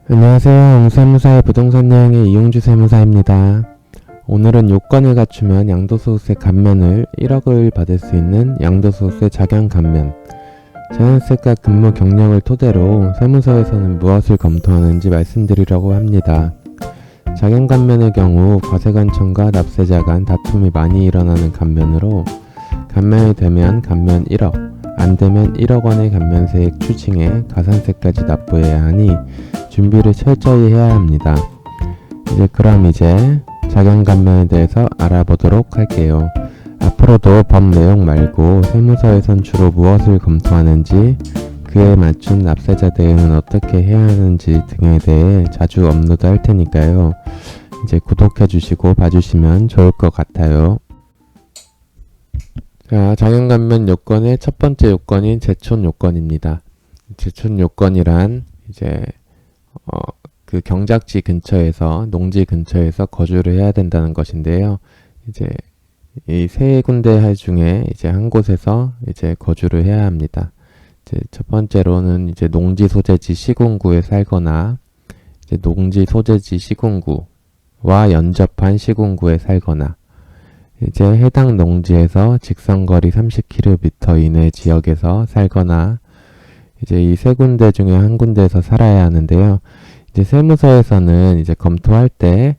안녕하세요. 옹세무사의 부동산 여행의 이용주 세무사입니다. 오늘은 요건을 갖추면 양도소득세 감면을 1억을 받을 수 있는 양도소득세 작용 감면, 전월세가 근무 경력을 토대로 세무서에서는 무엇을 검토하는지 말씀드리려고 합니다. 작용 감면의 경우 과세관청과 납세자 간 다툼이 많이 일어나는 감면으로 감면이 되면 감면 1억, 안 되면 1억 원의 감면세액 추징에 가산세까지 납부해야 하니 준비를 철저히 해야 합니다. 그럼 이제 작용 감면에 대해서 알아보도록 할게요. 앞으로도 법 내용 말고 세무서에선 주로 무엇을 검토하는지, 그에 맞춘 납세자 대응은 어떻게 해야 하는지 등에 대해 자주 업로드 할 테니까요. 구독해 주시고 봐주시면 좋을 것 같아요. 자, 작용 감면 요건의 첫 번째 요건인 제촌 요건입니다. 제촌 요건이란 그 경작지 근처에서, 농지 근처에서 거주를 해야 된다는 것인데요. 이 세 군데 중에 한 곳에서 거주를 해야 합니다. 첫 번째로는 농지 소재지 시군구에 살거나, 농지 소재지 시군구와 연접한 시군구에 살거나, 해당 농지에서 직선거리 30km 이내 지역에서 살거나, 이 세 군데 중에 한 군데에서 살아야 하는데요. 세무서에서는 검토할 때,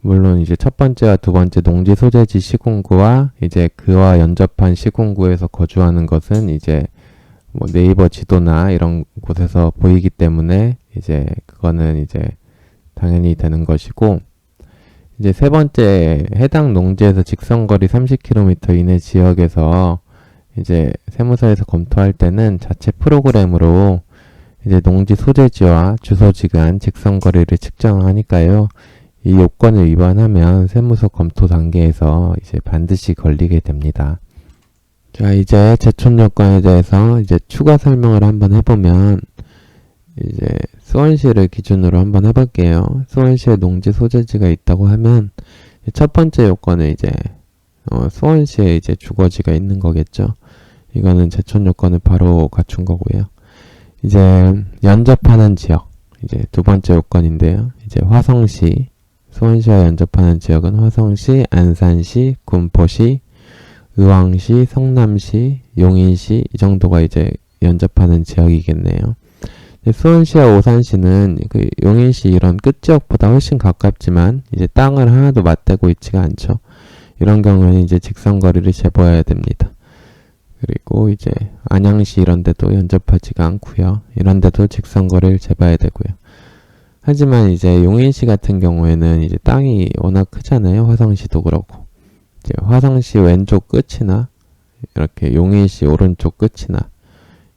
물론 첫 번째와 두 번째 농지 소재지 시군구와 그와 연접한 시군구에서 거주하는 것은 뭐 네이버 지도나 이런 곳에서 보이기 때문에 그거는 당연히 되는 것이고, 세 번째 해당 농지에서 직선거리 30km 이내 지역에서 세무서에서 검토할 때는 자체 프로그램으로 농지 소재지와 주소지 간 직선거리를 측정하니까요. 이 요건을 위반하면 세무서 검토 단계에서 반드시 걸리게 됩니다. 자, 제촌 요건에 대해서 추가 설명을 한번 해보면, 수원시를 기준으로 한번 해볼게요. 수원시에 농지 소재지가 있다고 하면, 첫 번째 요건은 수원시에 주거지가 있는 거겠죠. 이거는 제촌 요건을 바로 갖춘 거고요. 연접하는 지역, 두 번째 요건인데요. 화성시, 수원시와 연접하는 지역은 화성시, 안산시, 군포시, 의왕시, 성남시, 용인시, 이 정도가 연접하는 지역이겠네요. 수원시와 오산시는 그 용인시 이런 끝지역보다 훨씬 가깝지만 땅을 하나도 맞대고 있지가 않죠. 이런 경우에는 직선거리를 재보아야 됩니다. 그리고 안양시 이런 데도 연접하지가 않고요. 이런 데도 직선거리를 재봐야 되고요. 하지만 용인시 같은 경우에는 땅이 워낙 크잖아요. 화성시도 그렇고. 화성시 왼쪽 끝이나 이렇게 용인시 오른쪽 끝이나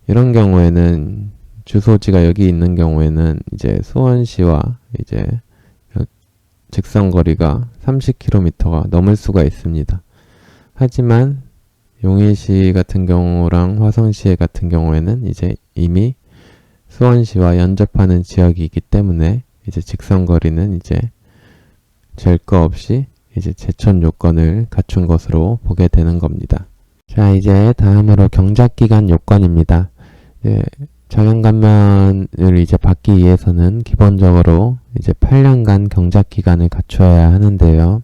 이런 경우에는 주소지가 여기 있는 경우에는 수원시와 직선거리가 30km가 넘을 수가 있습니다. 하지만 용인시 같은 경우랑 화성시 같은 경우에는 이미 수원시와 연접하는 지역이기 때문에 직선거리는 잴 거 없이 제촌 요건을 갖춘 것으로 보게 되는 겁니다. 자, 다음으로 경작기간 요건입니다. 작용 감면을 받기 위해서는 기본적으로 8년간 경작기간을 갖추어야 하는데요.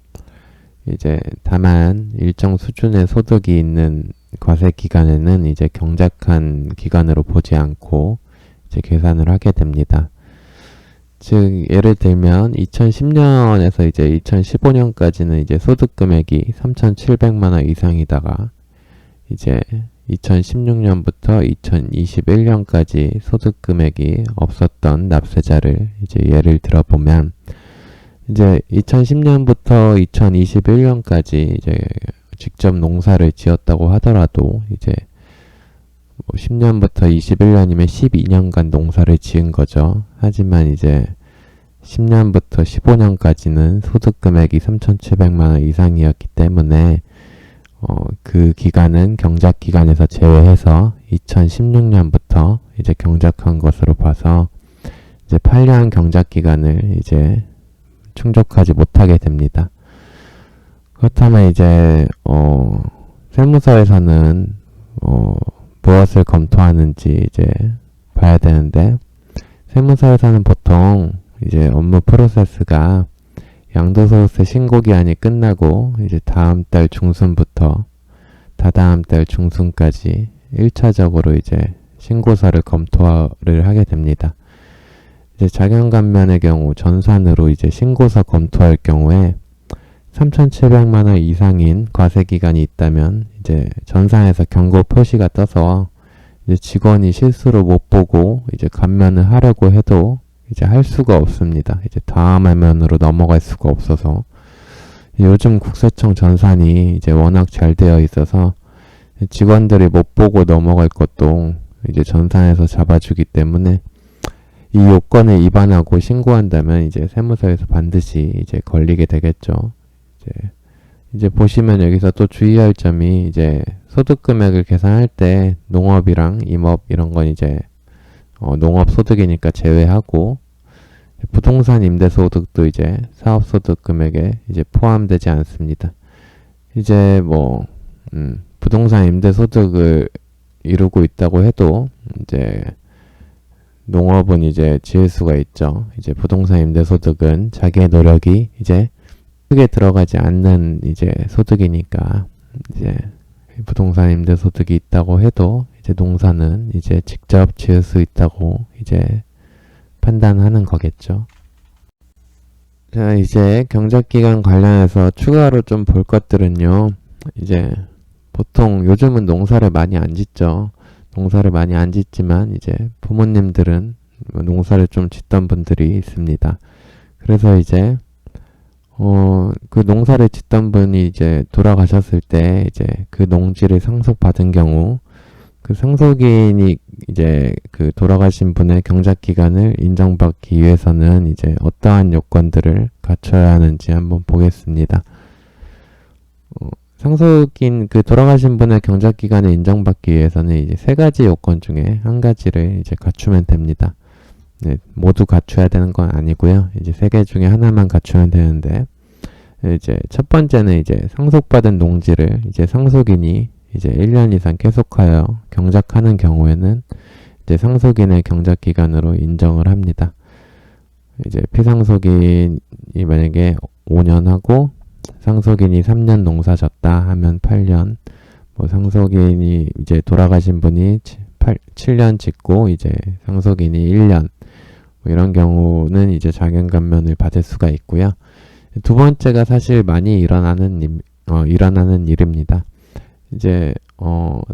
다만 일정 수준의 소득이 있는 과세 기간에는 경작한 기간으로 보지 않고 계산을 하게 됩니다. 즉, 예를 들면 2010년에서 2015년까지는 소득 금액이 3,700만원 이상이다가 2016년부터 2021년까지 소득 금액이 없었던 납세자를 예를 들어보면 2010년부터 2021년까지 직접 농사를 지었다고 하더라도 10년부터 21년이면 12년간 농사를 지은 거죠. 하지만 10년부터 15년까지는 소득 금액이 3,700만원 이상이었기 때문에 그 기간은 경작 기간에서 제외해서 2016년부터 경작한 것으로 봐서 8년 경작 기간을 충족하지 못하게 됩니다. 그렇다면 세무서에서는 무엇을 검토하는지 봐야 되는데, 세무서에서는 보통 이제 업무 프로세스가 양도소득세 신고 기한이 끝나고 이제 다음 달 중순부터 다다음 달 중순까지 1차적으로 이제 신고서를 검토를 하게 됩니다. 이제 자경감면의 경우 전산으로 이제 신고서 검토할 경우에 3,700만 원 이상인 과세 기간이 있다면 이제 전산에서 경고 표시가 떠서 이제 직원이 실수로 못 보고 이제 감면을 하려고 해도 이제 할 수가 없습니다. 이제 다음 화면으로 넘어갈 수가 없어서 요즘 국세청 전산이 이제 워낙 잘 되어 있어서 직원들이 못 보고 넘어갈 것도 이제 전산에서 잡아주기 때문에 이 요건을 위반하고 신고한다면 이제 세무서에서 반드시 이제 걸리게 되겠죠. 이제 보시면 여기서 또 주의할 점이 이제 소득 금액을 계산할 때 농업이랑 임업 이런 건 이제 농업 소득이니까 제외하고 부동산 임대 소득도 이제 사업 소득 금액에 이제 포함되지 않습니다. 이제 뭐 부동산 임대 소득을 이루고 있다고 해도 이제 농업은 이제 지을 수가 있죠. 이제 부동산 임대 소득은 자기의 노력이 이제 크게 들어가지 않는 이제 소득이니까 이제 부동산 임대 소득이 있다고 해도 이제 농사는 이제 직접 지을 수 있다고 이제 판단하는 거겠죠. 자, 이제 경작기간 관련해서 추가로 좀 볼 것들은요. 이제 보통 요즘은 농사를 많이 안 짓죠. 농사를 많이 안 짓지만 이제 부모님들은 농사를 좀 짓던 분들이 있습니다. 그래서 이제 그 농사를 짓던 분이 이제 돌아가셨을 때 이제 그 농지를 상속받은 경우 그 상속인이 이제 그 돌아가신 분의 경작기간을 인정받기 위해서는 이제 어떠한 요건들을 갖춰야 하는지 한번 보겠습니다. 상속인 그 돌아가신 분의 경작기간을 인정받기 위해서는 이제 세 가지 요건 중에 한 가지를 이제 갖추면 됩니다. 네, 모두 갖춰야 되는 건 아니고요. 이제 세 개 중에 하나만 갖추면 되는데, 이제 첫 번째는 이제 상속받은 농지를 이제 상속인이 이제 1년 이상 계속하여 경작하는 경우에는 이제 상속인의 경작기간으로 인정을 합니다. 이제 피상속인이 만약에 5년 하고 상속인이 3년 농사 졌다 하면 8년, 뭐 상속인이 이제 돌아가신 분이 7년 짓고 이제 상속인이 1년, 뭐 이런 경우는 이제 자경감면을 받을 수가 있고요. 두 번째가 사실 많이 일어나는 일입니다. 이제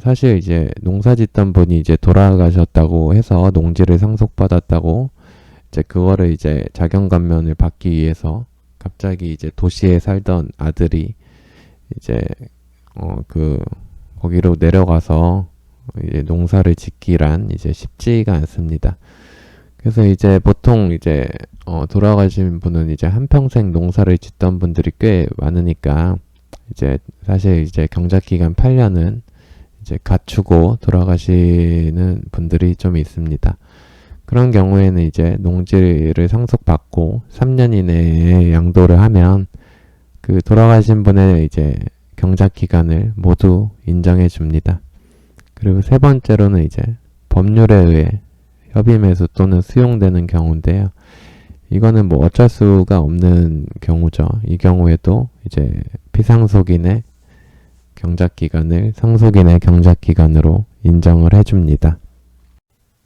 사실 이제 농사 짓던 분이 이제 돌아가셨다고 해서 농지를 상속받았다고 이제 그거를 이제 자경감면을 받기 위해서 갑자기 이제 도시에 살던 아들이 이제 거기로 내려가서 이제 농사를 짓기란 이제 쉽지가 않습니다. 그래서 이제 보통 이제 돌아가신 분은 이제 한평생 농사를 짓던 분들이 꽤 많으니까 이제 사실 이제 경작기간 8년은 이제 갖추고 돌아가시는 분들이 좀 있습니다. 그런 경우에는 이제 농지를 상속받고 3년 이내에 양도를 하면 그 돌아가신 분의 이제 경작기간을 모두 인정해 줍니다. 그리고 세 번째로는 이제 법률에 의해 협의매수 또는 수용되는 경우인데요. 이거는 뭐 어쩔 수가 없는 경우죠. 이 경우에도 이제 피상속인의 경작기간을 상속인의 경작기간으로 인정을 해줍니다.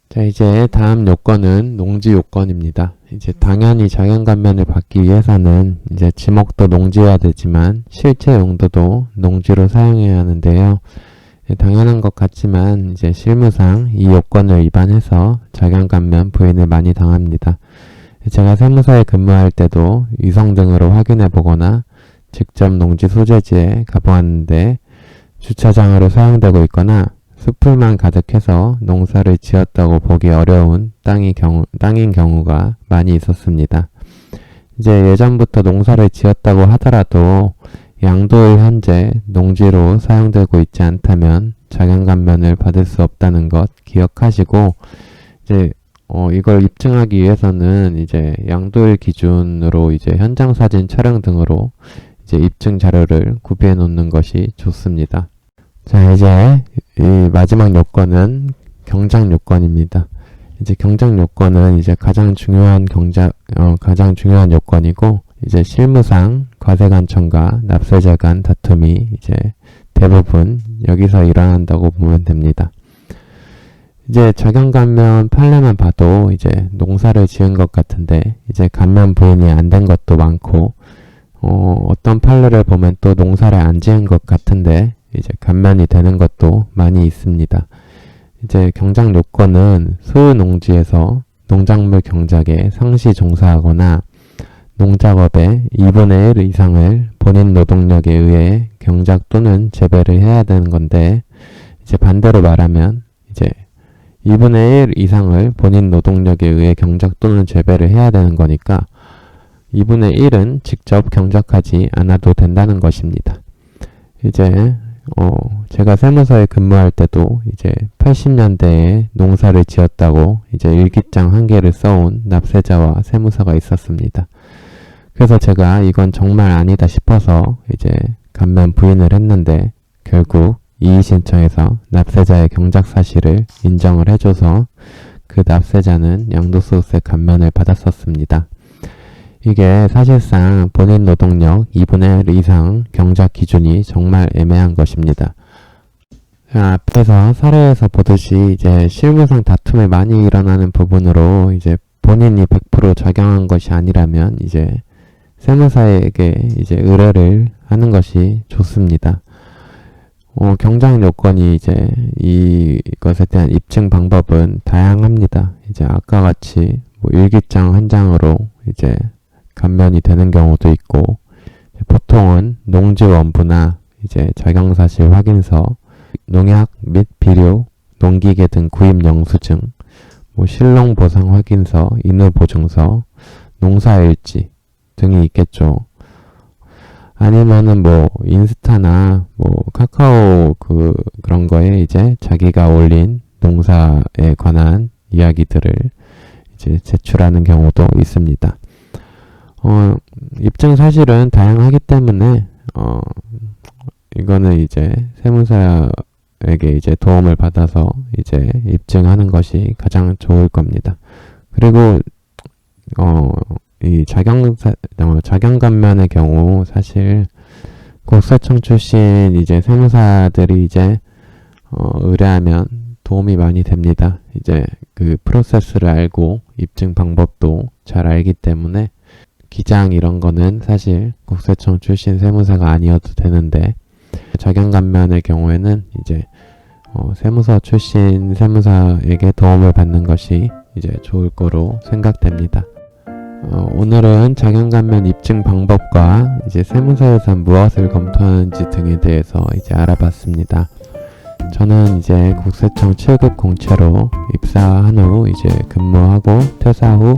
자, 이제 다음 요건은 농지 요건입니다. 이제 당연히 자경감면을 받기 위해서는 이제 지목도 농지여야 되지만 실제 용도도 농지로 사용해야 하는데요. 당연한 것 같지만 이제 실무상 이 요건을 위반해서 자경감면 부인을 많이 당합니다. 제가 세무사에 근무할 때도 위성 등으로 확인해 보거나 직접 농지 소재지에 가보았는데 주차장으로 사용되고 있거나 숲풀만 가득해서 농사를 지었다고 보기 어려운 땅인 경우가 많이 있었습니다. 이제 예전부터 농사를 지었다고 하더라도 양도일 현재 농지로 사용되고 있지 않다면 자경감면을 받을 수 없다는 것 기억하시고 이제 이걸 입증하기 위해서는 이제 양도일 기준으로 이제 현장 사진 촬영 등으로 이제 입증 자료를 구비해 놓는 것이 좋습니다. 자, 이제 이 마지막 요건은 경작 요건입니다. 이제 경작 요건은 이제 가장 중요한 요건이고, 이제 실무상 과세관청과 납세자 간 다툼이 이제 대부분 여기서 일어난다고 보면 됩니다. 이제 자경감면 판례만 봐도 이제 농사를 지은 것 같은데, 이제 감면 부인이 안 된 것도 많고, 어떤 판례를 보면 또 농사를 안 지은 것 같은데 이제 감면이 되는 것도 많이 있습니다. 이제 경작 요건은 소유 농지에서 농작물 경작에 상시 종사하거나 농작업의 2분의 1 이상을 본인 노동력에 의해 경작 또는 재배를 해야 되는 건데, 이제 반대로 말하면 이제 2분의 1 이상을 본인 노동력에 의해 경작 또는 재배를 해야 되는 거니까 2분의 1은 직접 경작하지 않아도 된다는 것입니다. 이제 제가 세무서에 근무할 때도 이제 80년대에 농사를 지었다고 이제 일기장 한 개를 써온 납세자와 세무서가 있었습니다. 그래서 제가 이건 정말 아니다 싶어서 이제 감면 부인을 했는데, 결국 이의신청에서 납세자의 경작 사실을 인정을 해줘서 그 납세자는 양도소득세 감면을 받았었습니다. 이게 사실상 본인 노동력 2분의 1 이상 경작 기준이 정말 애매한 것입니다. 앞에서 사례에서 보듯이 이제 실무상 다툼이 많이 일어나는 부분으로 이제 본인이 100% 작용한 것이 아니라면 이제 세무사에게 이제 의뢰를 하는 것이 좋습니다. 경작 요건이 이제 이것에 대한 입증 방법은 다양합니다. 이제 아까 같이 뭐 일기장 한 장으로 이제 감면이 되는 경우도 있고, 보통은 농지 원부나 이제 작용사실 확인서, 농약 및 비료, 농기계 등 구입 영수증, 뭐 실농 보상 확인서, 인후 보증서, 농사일지 등이 있겠죠. 아니면은 뭐 인스타나 뭐 카카오 그런 거에 이제 자기가 올린 농사에 관한 이야기들을 이제 제출하는 경우도 있습니다. 입증 사실은 다양하기 때문에 이거는 이제 세무사에게 이제 도움을 받아서 이제 입증하는 것이 가장 좋을 겁니다. 그리고 이 자경감면의 경우 사실 국세청 출신 이제 세무사들이 이제 의뢰하면 도움이 많이 됩니다. 이제 그 프로세스를 알고 입증 방법도 잘 알기 때문에 기장 이런 거는 사실 국세청 출신 세무사가 아니어도 되는데, 자경감면의 경우에는 이제 세무서 출신 세무사에게 도움을 받는 것이 이제 좋을 거로 생각됩니다. 오늘은 자경감면 입증 방법과 이제 세무서에서 무엇을 검토하는지 등에 대해서 이제 알아봤습니다. 저는 이제 국세청 7급 공채로 입사한 후 이제 근무하고 퇴사 후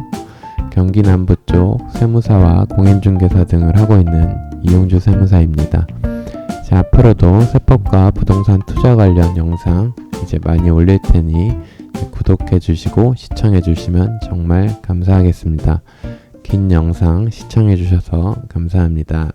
경기 남부 쪽 세무사와 공인중개사 등을 하고 있는 이용주 세무사입니다. 이제 앞으로도 세법과 부동산 투자 관련 영상 이제 많이 올릴 테니 구독해 주시고 시청해 주시면 정말 감사하겠습니다. 긴 영상 시청해 주셔서 감사합니다.